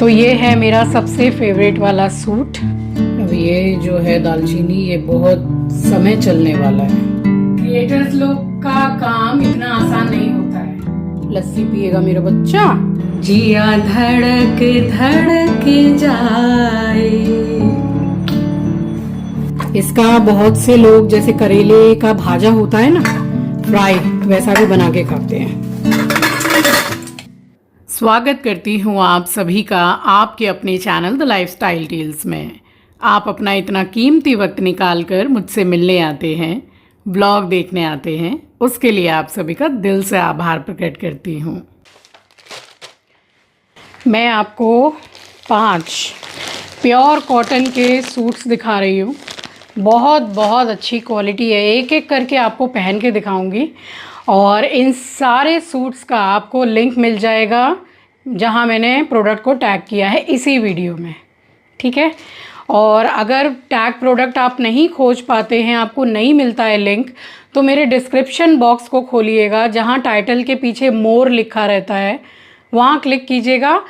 तो ये है मेरा सबसे फेवरेट वाला सूट। अब ये जो है दालचीनी, ये बहुत समय चलने वाला है। क्रिएटर्स लोग का काम इतना आसान नहीं होता है। लस्सी पिएगा मेरा बच्चा, जिया धड़क धड़क जाए। इसका बहुत से लोग जैसे करेले का भाजा होता है ना, फ्राई, वैसा भी बना के खाते हैं। स्वागत करती हूँ आप सभी का आपके अपने चैनल द लाइफस्टाइल टेल्स में। आप अपना इतना कीमती वक्त निकाल कर मुझसे मिलने आते हैं, ब्लॉग देखने आते हैं, उसके लिए आप सभी का दिल से आभार प्रकट करती हूँ। मैं आपको 5 प्योर कॉटन के सूट्स दिखा रही हूँ। बहुत अच्छी क्वालिटी है, एक एक करके आपको पहन के दिखाऊंगी। और इन सारे सूट्स का आपको लिंक मिल जाएगा जहाँ मैंने प्रोडक्ट को टैग किया है इसी वीडियो में, ठीक है। और अगर टैग प्रोडक्ट आप नहीं खोज पाते हैं, आपको नहीं मिलता है लिंक, तो मेरे डिस्क्रिप्शन बॉक्स को खोलिएगा, जहाँ टाइटल के पीछे मोर लिखा रहता है, वहाँ क्लिक कीजिएगा।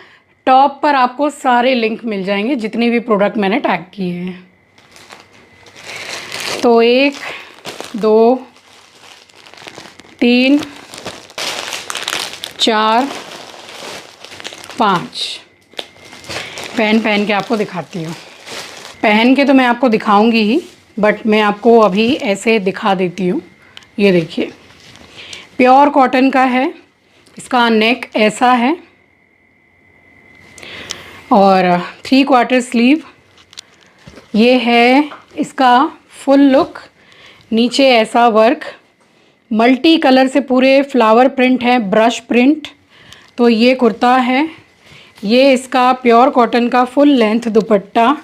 टॉप पर आपको सारे लिंक मिल जाएंगे जितने भी प्रोडक्ट मैंने टैग किए हैं। तो 1 2 3 4 5 पहन के आपको दिखाती हूँ। पहन के तो मैं आपको दिखाऊंगी ही, बट मैं आपको अभी ऐसे दिखा देती हूँ। ये देखिए, प्योर कॉटन का है। इसका नेक ऐसा है और 3/4 स्लीव। ये है इसका फुल लुक। नीचे ऐसा वर्क, मल्टी कलर से पूरे फ्लावर प्रिंट है, ब्रश प्रिंट। तो ये कुर्ता है। ये इसका प्योर कॉटन का फुल लेंथ दुपट्टा।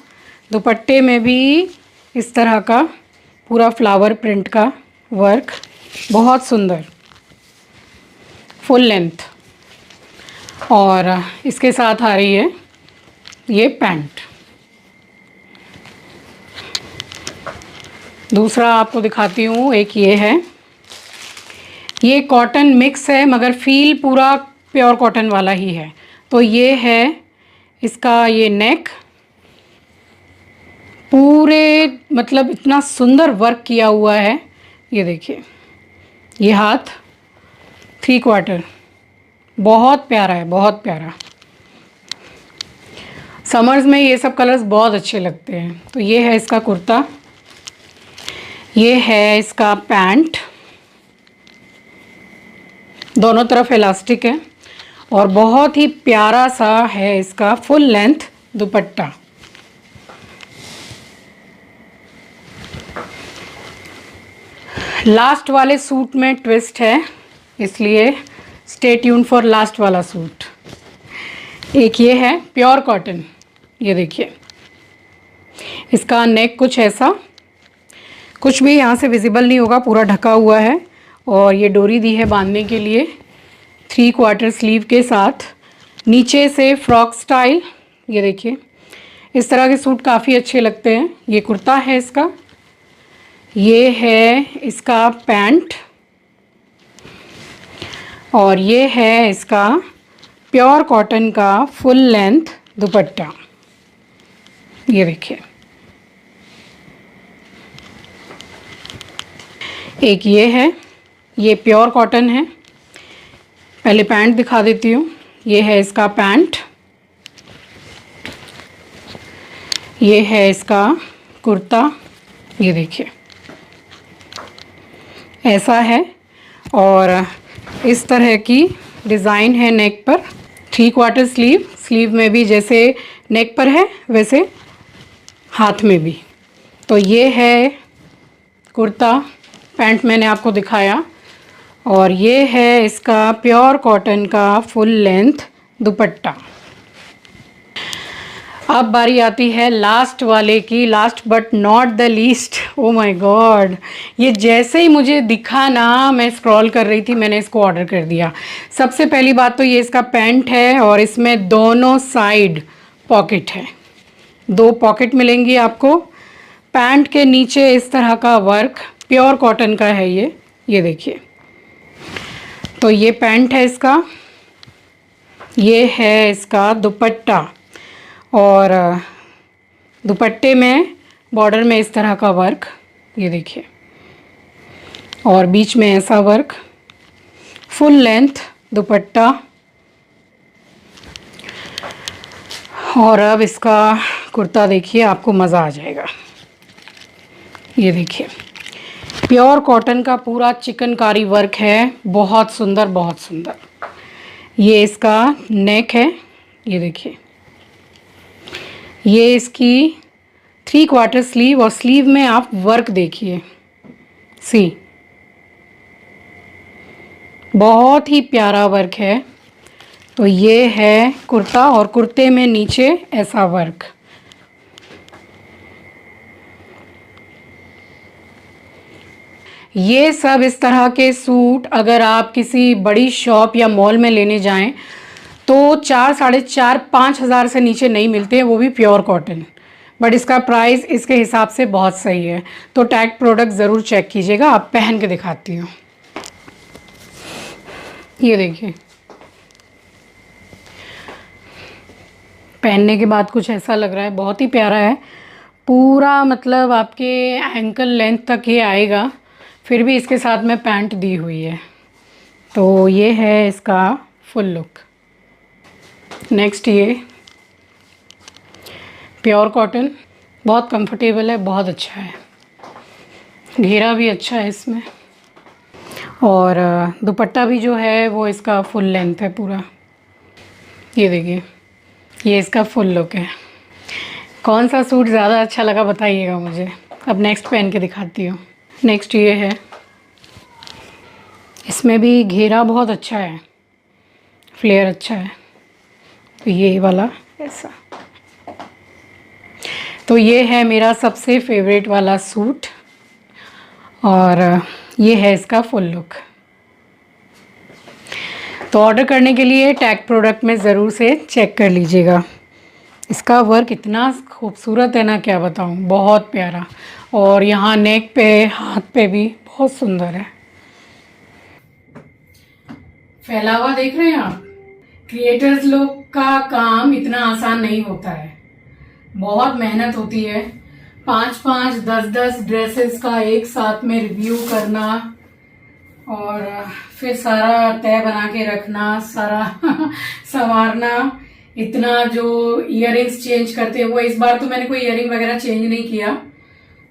दुपट्टे में भी इस तरह का पूरा फ्लावर प्रिंट का वर्क, बहुत सुंदर फुल लेंथ। और इसके साथ आ रही है ये पैंट। दूसरा आपको दिखाती हूँ, एक ये है। ये कॉटन मिक्स है मगर फील पूरा प्योर कॉटन वाला ही है। तो ये है इसका ये नेक, पूरे मतलब इतना सुंदर वर्क किया हुआ है। ये देखिए, ये हाथ 3/4, बहुत प्यारा है, बहुत प्यारा। समर्स में ये सब कलर्स बहुत अच्छे लगते हैं। तो ये है इसका कुर्ता, ये है इसका पैंट। दोनों तरफ इलास्टिक है और बहुत ही प्यारा सा है इसका फुल लेंथ दुपट्टा। लास्ट वाले सूट में ट्विस्ट है, इसलिए स्टे ट्यून फॉर लास्ट वाला सूट। एक ये है प्योर कॉटन। ये देखिए, इसका नेक कुछ ऐसा, कुछ भी यहाँ से विजिबल नहीं होगा, पूरा ढका हुआ है। और ये डोरी दी है बांधने के लिए 3/4 स्लीव के साथ। नीचे से फ्रॉक स्टाइल। ये देखिए, इस तरह के सूट काफ़ी अच्छे लगते हैं। ये कुर्ता है इसका, ये है इसका पैंट, और ये है इसका प्योर कॉटन का फुल लेंथ दुपट्टा। ये देखिए, एक ये है, ये प्योर कॉटन है। पहले पैंट दिखा देती हूँ। ये है इसका पैंट, ये है इसका कुर्ता। ये देखिए, ऐसा है और इस तरह की डिज़ाइन है नेक पर। 3/4 स्लीव, स्लीव में भी जैसे नेक पर है वैसे हाथ में भी। तो ये है कुर्ता, पैंट मैंने आपको दिखाया, और ये है इसका प्योर कॉटन का फुल लेंथ दुपट्टा। अब बारी आती है लास्ट वाले की, last but not the least. Oh my God, ये जैसे ही मुझे दिखा ना, मैं स्क्रॉल कर रही थी, मैंने इसको ऑर्डर कर दिया। सबसे पहली बात तो ये इसका पैंट है और इसमें दोनों साइड पॉकेट है, 2 पॉकेट मिलेंगी आपको। पैंट के नीचे इस तरह का वर्क, प्योर कॉटन का है ये देखिए। तो ये पैंट है इसका, ये है इसका दुपट्टा। और दुपट्टे में बॉर्डर में इस तरह का वर्क, ये देखिए, और बीच में ऐसा वर्क, फुल लेंथ दुपट्टा। और अब इसका कुर्ता देखिए, आपको मज़ा आ जाएगा। ये देखिए, प्योर कॉटन का पूरा चिकनकारी वर्क है, बहुत सुंदर बहुत सुंदर। ये इसका नेक है, ये देखिए, ये इसकी 3/4 स्लीव, और स्लीव में आप वर्क देखिए, सी, बहुत ही प्यारा वर्क है। तो ये है कुर्ता, और कुर्ते में नीचे ऐसा वर्क। ये सब इस तरह के सूट अगर आप किसी बड़ी शॉप या मॉल में लेने जाएं तो 4, 4.5, 5 हज़ार से नीचे नहीं मिलते हैं, वो भी प्योर कॉटन। बट इसका प्राइस इसके हिसाब से बहुत सही है। तो टैग प्रोडक्ट ज़रूर चेक कीजिएगा। आप पहन के दिखाती हूँ। ये देखिए, पहनने के बाद कुछ ऐसा लग रहा है, बहुत ही प्यारा है। पूरा मतलब आपके एंकल लेंथ तक ये आएगा, फिर भी इसके साथ में पैंट दी हुई है। तो ये है इसका फुल लुक। नेक्स्ट, ये प्योर कॉटन, बहुत कंफर्टेबल है, बहुत अच्छा है, घेरा भी अच्छा है इसमें, और दुपट्टा भी जो है वो इसका फुल लेंथ है पूरा। ये देखिए, ये इसका फुल लुक है। कौन सा सूट ज़्यादा अच्छा लगा बताइएगा मुझे। अब नेक्स्ट पहन के दिखाती हूँ। नेक्स्ट ये है, इसमें भी घेरा बहुत अच्छा है, फ्लेयर अच्छा है। तो ये वाला ऐसा, तो ये है मेरा सबसे फेवरेट वाला सूट, और ये है इसका फुल लुक। तो ऑर्डर करने के लिए टैग प्रोडक्ट में ज़रूर से चेक कर लीजिएगा। इसका वर्क इतना खूबसूरत है ना, क्या बताऊँ, बहुत प्यारा। और यहाँ नेक पे, हाथ पे भी बहुत सुंदर है। फैलावा देख रहे हैं आप। क्रिएटर्स लोग का काम इतना आसान नहीं होता है, बहुत मेहनत होती है। 5-5, 10-10 ड्रेसेस का एक साथ में रिव्यू करना, और फिर सारा तय बना के रखना, सारा संवारना। इतना जो इयररिंग्स चेंज करते हैं, वो इस बार तो मैंने कोई इयररिंग वगैरह चेंज नहीं किया।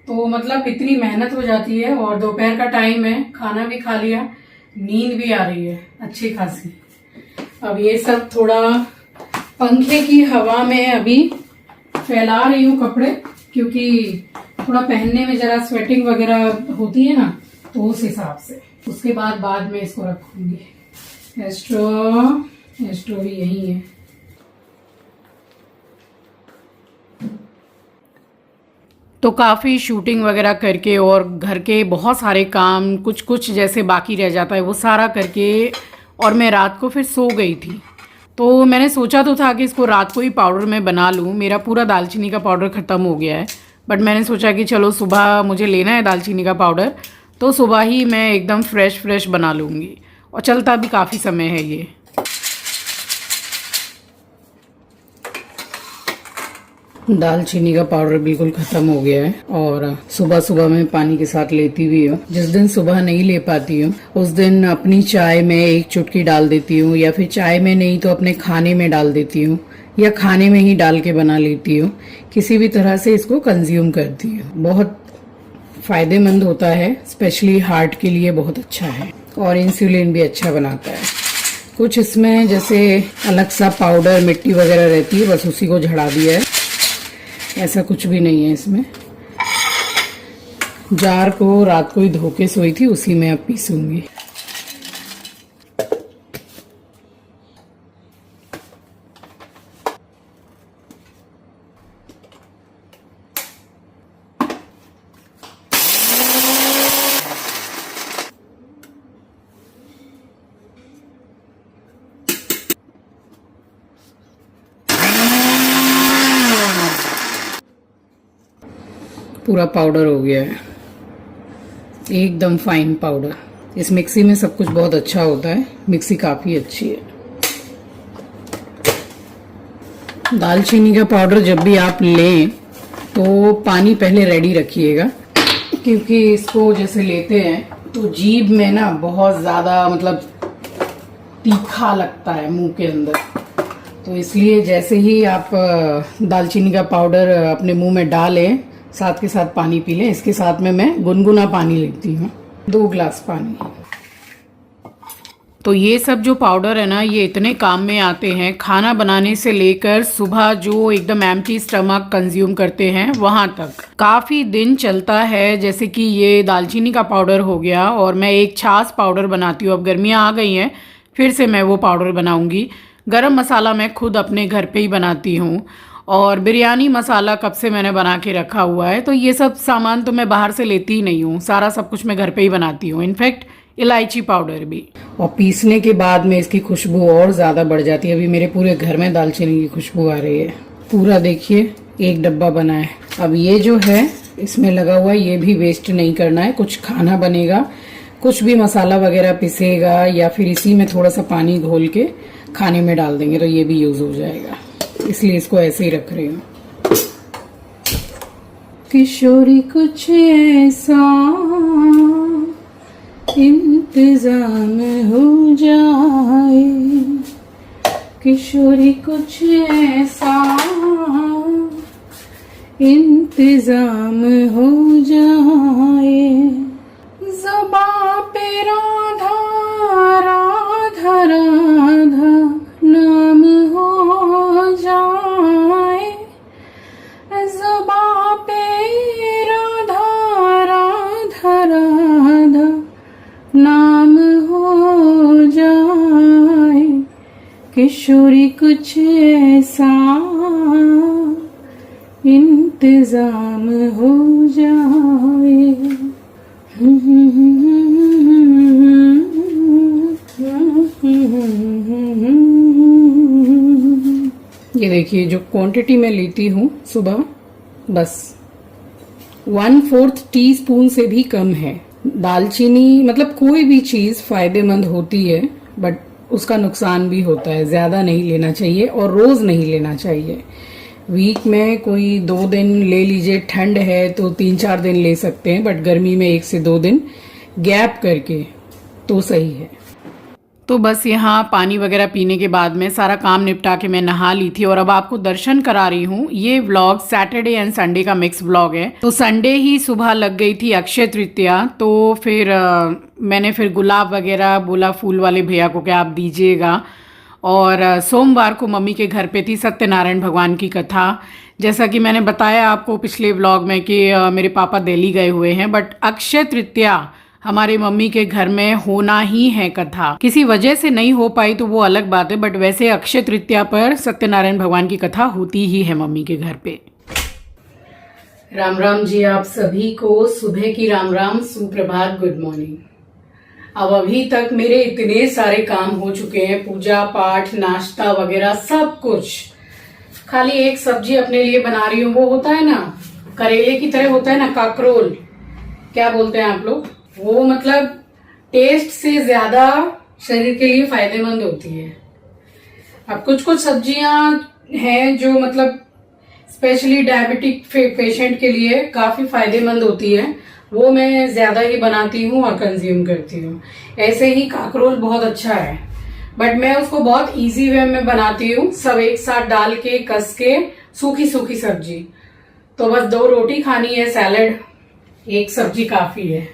तो मतलब इतनी मेहनत हो जाती है। और दोपहर का टाइम है, खाना भी खा लिया, नींद भी आ रही है अच्छी खासी। अब ये सब थोड़ा पंखे की हवा में अभी फैला रही हूँ कपड़े, क्योंकि थोड़ा पहनने में जरा स्वेटिंग वगैरह होती है ना, तो उस हिसाब से। उसके बाद में इसको रखूंगी। एस्ट्रो भी यही है। तो काफ़ी शूटिंग वगैरह करके और घर के बहुत सारे काम कुछ कुछ जैसे बाकी रह जाता है, वो सारा करके, और मैं रात को फिर सो गई थी। तो मैंने सोचा तो था कि इसको रात को ही पाउडर में बना लूँ। मेरा पूरा दालचीनी का पाउडर ख़त्म हो गया है, बट मैंने सोचा कि चलो सुबह मुझे लेना है दालचीनी का पाउडर, तो सुबह ही मैं एकदम फ्रेश बना लूँगी। और चलता भी काफ़ी समय है ये। दालचीनी का पाउडर बिल्कुल ख़त्म हो गया है, और सुबह सुबह मैं पानी के साथ लेती भी हूँ। जिस दिन सुबह नहीं ले पाती हूँ उस दिन अपनी चाय में 1 चुटकी डाल देती हूँ, या फिर चाय में नहीं तो अपने खाने में डाल देती हूँ, या खाने में ही डाल के बना लेती हूँ। किसी भी तरह से इसको कंज्यूम करती हूँ। बहुत फ़ायदेमंद होता है, स्पेशली हार्ट के लिए बहुत अच्छा है, और इंसुलिन भी अच्छा बनाता है। कुछ इसमें जैसे अलग सा पाउडर मिट्टी वगैरह रहती है, बस उसी को झड़ा दिया है, ऐसा कुछ भी नहीं है इसमें। जार को रात को ही धो के सोई थी, उसी में अब पीसूंगी। पूरा पाउडर हो गया है, एकदम फाइन पाउडर। इस मिक्सी में सब कुछ बहुत अच्छा होता है, मिक्सी काफ़ी अच्छी है। दालचीनी का पाउडर जब भी आप लें तो पानी पहले रेडी रखिएगा, क्योंकि इसको जैसे लेते हैं तो जीभ में ना बहुत ज़्यादा मतलब तीखा लगता है मुंह के अंदर। तो इसलिए जैसे ही आप दालचीनी का पाउडर अपने मुंह में डालें, साथ के साथ पानी पी लें। इसके साथ में मैं गुनगुना पानी लेती हूँ, 2 ग्लास पानी। तो ये सब जो पाउडर है ना, ये इतने काम में आते हैं, खाना बनाने से लेकर सुबह जो एकदम एम्प्टी स्टमक कंज्यूम करते हैं वहाँ तक काफ़ी दिन चलता है। जैसे कि ये दालचीनी का पाउडर हो गया, और मैं एक छाछ पाउडर बनाती हूँ। अब गर्मियाँ आ गई हैं, फिर से मैं वो पाउडर बनाऊँगी। गरम मसाला मैं खुद अपने घर पे ही बनाती हूँ, और बिरयानी मसाला कब से मैंने बना के रखा हुआ है। तो ये सब सामान तो मैं बाहर से लेती ही नहीं हूँ, सारा सब कुछ मैं घर पे ही बनाती हूँ। इनफैक्ट इलायची पाउडर भी। और पीसने के बाद में इसकी खुशबू और ज़्यादा बढ़ जाती है। अभी मेरे पूरे घर में दालचीनी की खुशबू आ रही है। पूरा देखिए 1 डब्बा बना है। अब ये जो है इसमें लगा हुआ है, ये भी वेस्ट नहीं करना है। कुछ खाना बनेगा, कुछ भी मसाला वगैरह पिसेगा, या फिर इसी में थोड़ा सा पानी घोल के खाने में डाल देंगे तो ये भी यूज हो जाएगा। इसलिए इसको ऐसे ही रख रही हूँ। किशोरी कुछ ऐसा इंतजाम हो जाए, किशोरी कुछ ऐसा इंतजाम हो जाए, ज़ुबां पे राधा राधा राधा नाम हो जाए, ज़ुबां पे राधा राधा राधा नाम हो जाए, किशोरी कुछ ऐसा इंतजाम हो जाए। ये देखिए जो क्वांटिटी मैं लेती हूँ सुबह, बस 1/4 टीस्पून से भी कम है। दालचीनी मतलब कोई भी चीज फायदेमंद होती है, बट उसका नुकसान भी होता है। ज्यादा नहीं लेना चाहिए और रोज नहीं लेना चाहिए। वीक में कोई 2 दिन ले लीजिए, ठंड है तो 3-4 दिन ले सकते हैं, बट गर्मी में 1 से 2 दिन गैप करके तो सही है। तो बस यहाँ पानी वगैरह पीने के बाद में सारा काम निपटा के मैं नहा ली थी, और अब आपको दर्शन करा रही हूँ। ये व्लॉग सैटरडे एंड संडे का मिक्स व्लॉग है। तो संडे ही सुबह लग गई थी अक्षय तृतीया, तो फिर मैंने फिर गुलाब वगैरह बोला फूल वाले भैया को कि आप दीजिएगा। और सोमवार को मम्मी के घर पे थी सत्यनारायण भगवान की कथा। जैसा कि मैंने बताया आपको पिछले व्लॉग में कि मेरे पापा दिल्ली गए हुए हैं, बट अक्षय तृतीया हमारे मम्मी के घर में होना ही है कथा। किसी वजह से नहीं हो पाई तो वो अलग बात है, बट वैसे अक्षय तृतीया पर सत्यनारायण भगवान की कथा होती ही है मम्मी के घर पे। राम राम जी, आप सभी को सुबह की राम राम, सुप्रभात, गुड मॉर्निंग। अब अभी तक मेरे इतने सारे काम हो चुके हैं, पूजा पाठ, नाश्ता वगैरह सब कुछ। खाली एक सब्जी अपने लिए बना रही हूँ। वो होता है ना करेले की तरह होता है ना, काकरोल क्या बोलते हैं आप लोग, वो मतलब टेस्ट से ज्यादा शरीर के लिए फायदेमंद होती है। अब कुछ कुछ सब्जियां हैं जो मतलब स्पेशली डायबिटिक पेशेंट के लिए काफी फायदेमंद होती है, वो मैं ज्यादा ही बनाती हूँ और कंज्यूम करती हूँ। ऐसे ही काकरोल बहुत अच्छा है, बट मैं उसको बहुत इजी वे में बनाती हूँ। सब एक साथ डाल के कस के, सूखी सूखी सब्जी। तो बस 2 रोटी खानी है, सैलेड, 1 सब्जी काफी है।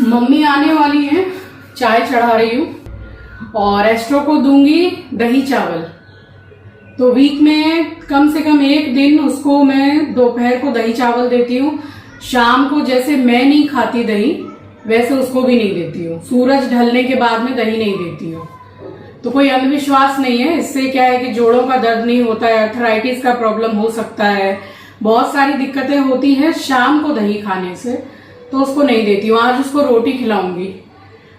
मम्मी आने वाली है, चाय चढ़ा रही हूँ, और एस्ट्रो को दूंगी दही चावल। तो वीक में कम से कम 1 दिन उसको मैं दोपहर को दही चावल देती हूँ। शाम को जैसे मैं नहीं खाती दही, वैसे उसको भी नहीं देती हूँ। सूरज ढलने के बाद में दही नहीं देती हूँ। तो कोई अंधविश्वास नहीं है, इससे क्या है कि जोड़ों का दर्द नहीं होता है, अर्थराइटिस का प्रॉब्लम हो सकता है, बहुत सारी दिक्कतें होती है शाम को दही खाने से, तो उसको नहीं देती हूँ। आज उसको रोटी खिलाऊंगी,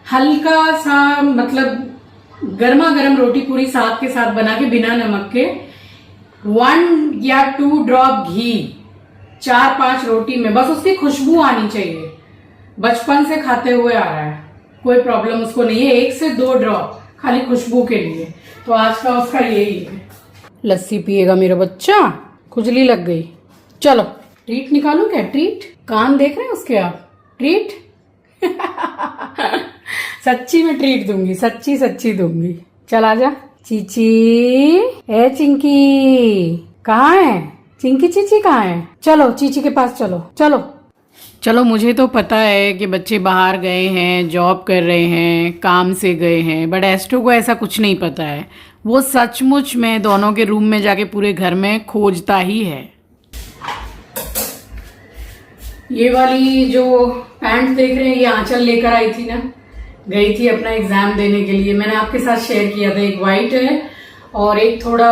हल्का सा मतलब गर्मा गर्म रोटी पूरी साग के साथ बना के, बिना नमक के, 1 या 2 ड्रॉप घी 4-5 रोटी में, बस उसकी खुशबू आनी चाहिए। बचपन से खाते हुए आ रहा है, कोई प्रॉब्लम उसको नहीं है। 1 से 2 ड्रॉप खाली खुशबू के लिए। तो आज का उसका यही है। लस्सी पिएगा मेरा बच्चा, खुजली लग गई। चलो ट्रीट निकालू क्या? ट्रीट, कान देख रहे हैं उसके आप? ट्रीट सच्ची में ट्रीट दूंगी, सच्ची सच्ची दूंगी। चल आजा चीची। ए चिंकी कहाँ है? चिंकी चीची कहाँ है? चलो चीची के पास चलो। चलो चलो, मुझे तो पता है कि बच्चे बाहर गए हैं, जॉब कर रहे हैं, काम से गए हैं, बट एस्ट्रो को ऐसा कुछ नहीं पता है। वो सचमुच में दोनों के रूम में जाके पूरे घर में खोजता ही है। ये वाली जो पैंट देख रहे हैं, ये आंचल लेकर आई थी ना, गई थी अपना एग्जाम देने के लिए। मैंने आपके साथ शेयर किया था। एक वाइट है और एक थोड़ा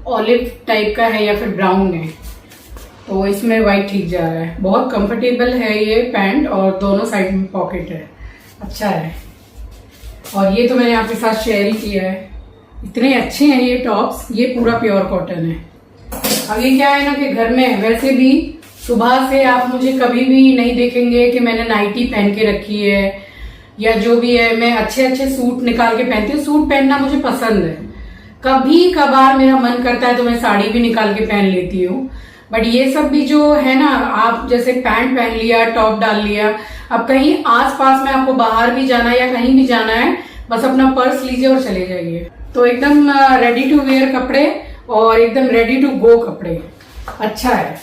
ऑलिव टाइप का है या फिर ब्राउन है, तो इसमें वाइट ठीक जा रहा है। बहुत कंफर्टेबल है ये पैंट और दोनों साइड में पॉकेट है, अच्छा है। और ये तो मैंने आपके साथ शेयर ही किया है। इतने अच्छे हैं ये टॉप्स। ये पूरा प्योर कॉटन है। अब ये क्या है ना कि घर में वैसे भी सुबह से आप मुझे कभी भी नहीं देखेंगे कि मैंने नाइटी पहन के रखी है या जो भी है। मैं अच्छे अच्छे सूट निकाल के पहनती हूँ। सूट पहनना मुझे पसंद है। कभी कभार मेरा मन करता है तो मैं साड़ी भी निकाल के पहन लेती हूँ। बट ये सब भी जो है ना, आप जैसे पैंट पहन लिया, टॉप डाल लिया, अब कहीं आसपास में आपको बाहर भी जाना है या कहीं भी जाना है, बस अपना पर्स लीजिए और चले जाइए। तो एकदम रेडी टू वेयर कपड़े और एकदम रेडी टू गो कपड़े, अच्छा है।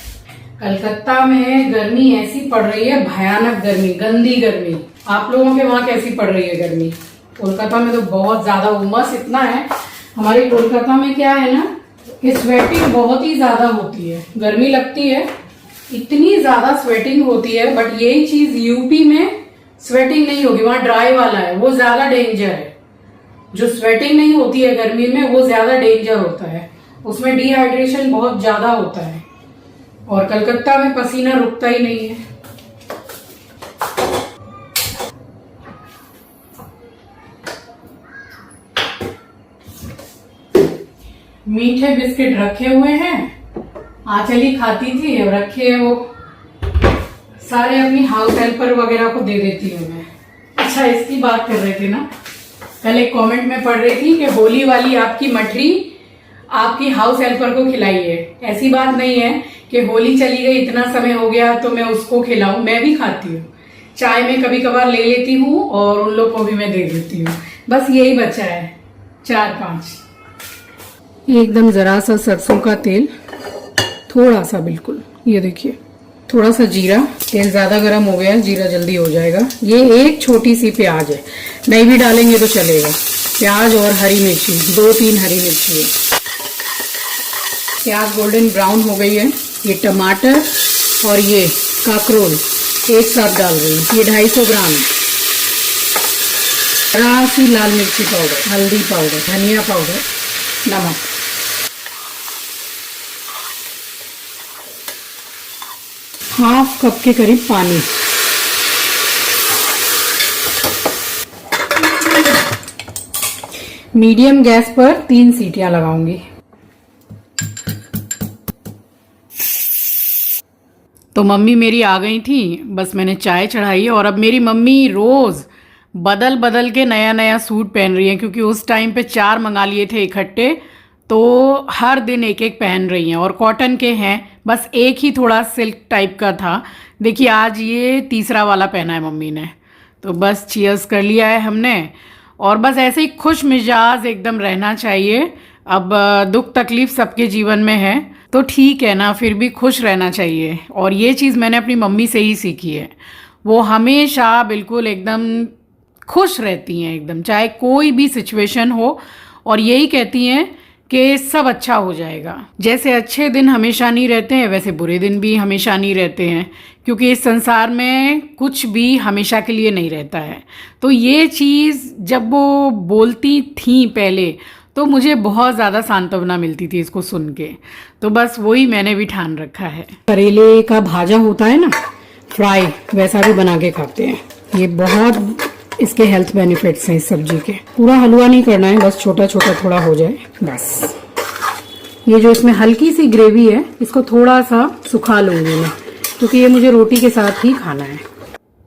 कलकत्ता में गर्मी ऐसी पड़ रही है, भयानक गर्मी, गंदी गर्मी। आप लोगों के वहां कैसी पड़ रही है गर्मी? कोलकाता में तो बहुत ज्यादा उमस इतना है। हमारे कोलकाता में क्या है ना कि स्वेटिंग बहुत ही ज्यादा होती है, गर्मी लगती है, इतनी ज्यादा स्वेटिंग होती है। बट यही चीज यूपी में स्वेटिंग नहीं होगी, वहां ड्राई वाला है, वो ज्यादा डेंजर है। जो स्वेटिंग नहीं होती है गर्मी में, वो ज्यादा डेंजर होता है, उसमें डिहाइड्रेशन बहुत ज्यादा होता है। और कलकत्ता में पसीना रुकता ही नहीं है। मीठे बिस्किट रखे हुए हैं, आंचली खाती थी, रखे वो सारे अपनी हाउस हेल्पर वगैरह को दे देती हूँ मैं। अच्छा, इसकी बात कर रहे थे ना, कल एक कमेंट में पढ़ रही थी कि होली वाली आपकी मठरी आपकी हाउस हेल्पर को खिलाइए। ऐसी बात नहीं है कि होली चली गई, इतना समय हो गया तो मैं उसको खिलाऊं। मैं भी खाती हूँ, चाय में कभी कभार ले लेती हूँ और उन लोग को भी मैं दे देती हूँ। बस यही बचा है, 4-5। एकदम जरा सा सरसों का तेल, थोड़ा सा, बिल्कुल ये देखिए, थोड़ा सा जीरा। तेल ज्यादा गर्म हो गया, जीरा जल्दी हो जाएगा। ये एक छोटी सी प्याज है, नहीं भी डालेंगे तो चलेगा। प्याज और हरी मिर्ची, 2-3 हरी मिर्ची है। प्याज गोल्डन ब्राउन हो गई है। ये टमाटर और ये काकरोल एक साथ डाल रही हूँ। ये 250 ग्राम। जरा सी लाल मिर्ची पाउडर, हल्दी पाउडर, धनिया पाउडर, नमक। हाफ कप के करीब पानी। मीडियम गैस पर 3 सीटियां लगाऊंगी। तो मम्मी मेरी आ गई थी, बस मैंने चाय चढ़ाई है। और अब मेरी मम्मी रोज़ बदल बदल के नया नया सूट पहन रही हैं, क्योंकि उस टाइम पे 4 मंगा लिए थे इकट्ठे, तो हर दिन एक एक पहन रही हैं। और कॉटन के हैं, बस एक ही थोड़ा सिल्क टाइप का था। देखिए आज ये तीसरा वाला पहना है मम्मी ने। तो बस चीयर्स कर लिया है हमने। और बस ऐसे ही खुश मिजाज एकदम रहना चाहिए। अब दुख तकलीफ सबके जीवन में है, तो ठीक है ना, फिर भी खुश रहना चाहिए। और ये चीज़ मैंने अपनी मम्मी से ही सीखी है। वो हमेशा बिल्कुल एकदम खुश रहती हैं, एकदम चाहे कोई भी सिचुएशन हो, और यही कहती हैं कि सब अच्छा हो जाएगा। जैसे अच्छे दिन हमेशा नहीं रहते हैं, वैसे बुरे दिन भी हमेशा नहीं रहते हैं, क्योंकि इस संसार में कुछ भी हमेशा के लिए नहीं रहता है। तो ये चीज़ जब वो बोलती थी पहले, तो मुझे बहुत ज़्यादा सांत्वना मिलती थी इसको सुन के। तो बस वही मैंने भी ठान रखा है। करेले का भाजा होता है ना, फ्राई, वैसा भी बना के खाते हैं। ये बहुत इसके हेल्थ बेनिफिट्स हैं इस सब्जी के। पूरा हलवा नहीं करना है, बस छोटा छोटा थोड़ा हो जाए बस। ये जो इसमें हल्की सी ग्रेवी है इसको थोड़ा सा सुखा लूँगी मैं, क्योंकि ये मुझे रोटी के साथ ही खाना है।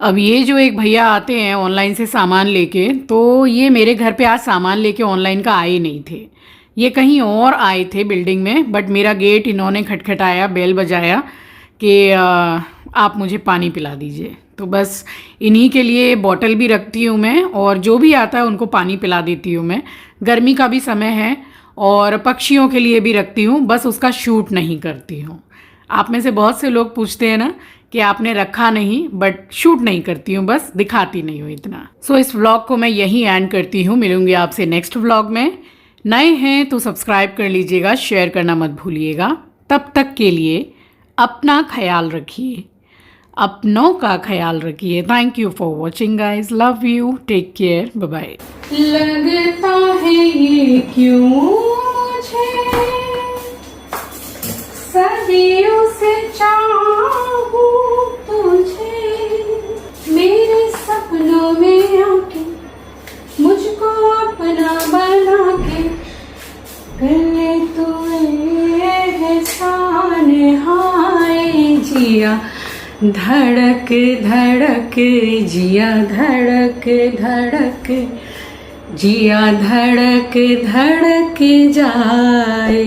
अब ये जो एक भैया आते हैं ऑनलाइन से सामान लेके, तो ये मेरे घर पे आज सामान लेके ऑनलाइन का आए नहीं थे, ये कहीं और आए थे बिल्डिंग में। बट मेरा गेट इन्होंने खटखटाया, बेल बजाया कि आप मुझे पानी पिला दीजिए। तो बस इन्हीं के लिए बॉटल भी रखती हूँ मैं, और जो भी आता है उनको पानी पिला देती हूँ मैं। गर्मी का भी समय है और पक्षियों के लिए भी रखती हूँ, बस उसका शूट नहीं करती हूँ। आप में से बहुत से लोग पूछते हैं ना कि आपने रखा नहीं, बट शूट नहीं करती हूँ, बस दिखाती नहीं हूँ इतना। सो इस व्लॉग को मैं यहीं एंड करती हूँ। मिलूंगी आपसे नेक्स्ट व्लॉग में। नए हैं तो सब्सक्राइब कर लीजिएगा, शेयर करना मत भूलिएगा। तब तक के लिए अपना ख्याल रखिए, अपनों का ख्याल रखिए। Thank you for watching guys, love you, take care, bye bye. लगता है ये क्यों मुझे सदियों से चाहूं तुझे, मेरे सपनों में आके मुझको अपना बना के गले तू एहसान। हाय जिया धड़क धड़क, जिया धड़क धड़क, जिया धड़क धड़क जाए।